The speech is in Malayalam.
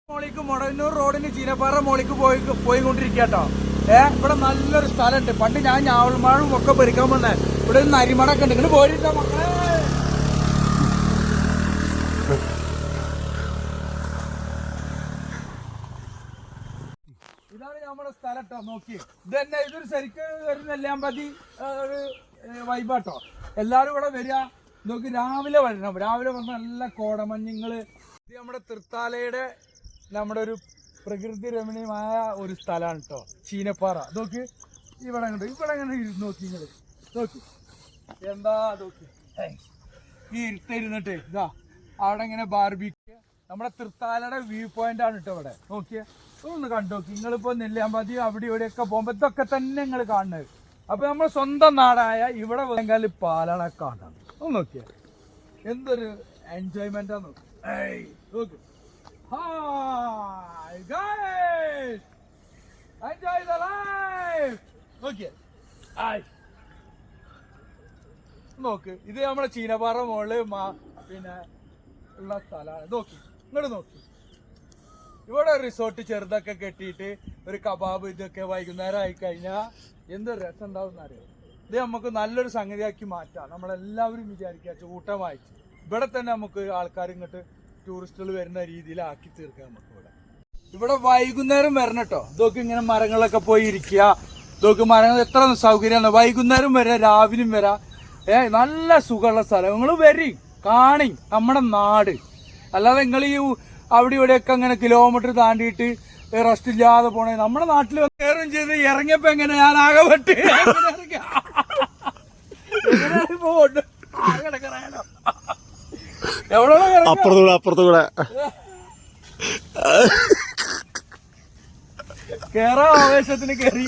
മോളിക്ക് മൊടന്നൂർ റോഡിന് ചീനപ്പാറ മോളിക്ക് പോയിക്കൊണ്ടിരിക്കട്ടോ. ഇവിടെ നല്ലൊരു സ്ഥലമുണ്ട്. പണ്ട് ഞാൻ ഞാവൽമാഴും ഒക്കെ പെരുക്കാൻ വന്നേ. ഇവിടെ ഒരു നരിമടൊക്കെ ഉണ്ട്. ഇങ്ങനെ പോയിട്ടോ മക്കളെ. ഇതാണ് നമ്മുടെ സ്ഥലം ട്ടോ. നോക്കി ഇത് തന്നെ. ഇതൊരു ശരിക്കും ഒരു നെല്ലിയാമ്പതി ഒരു വൈബാട്ടോ. എല്ലാരും ഇവിടെ വരിക. നോക്കി രാവിലെ വരണം. രാവിലെ വന്ന നല്ല കോടമഞ്ഞുങ്ങള്. ഇത് നമ്മുടെ തൃത്താലയുടെ നമ്മുടെ ഒരു പ്രകൃതി രമണീയമായ ഒരു സ്ഥലമാണ് കേട്ടോ, ചീനപ്പാറ. നോക്ക് ഇവിടെ കണ്ടു. ഇവിടെ അങ്ങനെ നോക്കി നിങ്ങള് നോക്കി എന്താ നോക്കി ഈ ഇരുന്നിട്ട് ഇതാ അവിടെ ഇങ്ങനെ ബാർബിക്ക് നമ്മുടെ തൃത്താലയുടെ വ്യൂ പോയിന്റ് ആണ് കേട്ടോ ഇവിടെ. നോക്കിയേ ഒന്ന് കണ്ടോക്കി. നിങ്ങളിപ്പോ നെല്ലിയാമ്പതി അവിടെ ഇവിടെയൊക്കെ പോകുമ്പോ ഇതൊക്കെ തന്നെ നിങ്ങൾ കാണുന്നത്. അപ്പൊ നമ്മുടെ സ്വന്തം നാടായ ഇവിടെ വേങ്കാല് പാലണൊക്കെ കാണാം. ഒന്ന് നോക്കിയേ എന്തൊരു എൻജോയ്മെന്റാ നോക്കി. നോക്ക്. Hi guys, enjoy the life. Okay. Hi. നോക്ക് ഇത് നമ്മുടെ ചീനപ്പാറ മുകളില് പിന്നെ ഉള്ള സ്ഥലമാണ്. നോക്കി ഇങ്ങോട്ട് നോക്കി. ഇവിടെ റിസോർട്ട് ചെറുതൊക്കെ കെട്ടിയിട്ട് ഒരു കബാബ് ഇതൊക്കെ വൈകുന്നേരം ആയി കഴിഞ്ഞാൽ എന്തൊരു രസം ഉണ്ടാവും അറിയാം. ഇത് നമുക്ക് നല്ലൊരു സംഗതിയാക്കി മാറ്റാം. നമ്മളെല്ലാവരും വിചാരിക്കുക കൂട്ടമായിട്ട് ഇവിടെ തന്നെ നമുക്ക് ആൾക്കാർ ഇങ്ങോട്ട് ടൂറിസ്റ്റുകൾ വരുന്ന രീതിയിലാക്കി തീർക്കാം നമുക്ക് ഇവിടെ വൈകുന്നേരം വരണം കേട്ടോ. ഇതൊക്കെ ഇങ്ങനെ മരങ്ങളൊക്കെ പോയി ഇരിക്കുക. ഇതൊക്കെ മരങ്ങൾ എത്ര സൗകര്യമാണ്. വൈകുന്നേരം വരാം, രാവിലെയും വരാം. നല്ല സുഖമുള്ള സ്ഥലം. നിങ്ങൾ വരി കാണി നമ്മുടെ നാട്. അല്ലാതെ നിങ്ങൾ ഈ അവിടെ ഇവിടെയൊക്കെ അങ്ങനെ കിലോമീറ്റർ താണ്ടിയിട്ട് റെസ്റ്റ് ഇല്ലാതെ പോണേ. നമ്മുടെ നാട്ടിൽ കയറും ചെയ്ത് ഇറങ്ങിയപ്പോ എങ്ങനെ ഞാൻ ആകെ പെട്ട് പോണ്ട് അപ്പുറത്തൂടെ കേറാ ആവേശത്തിന് കേറി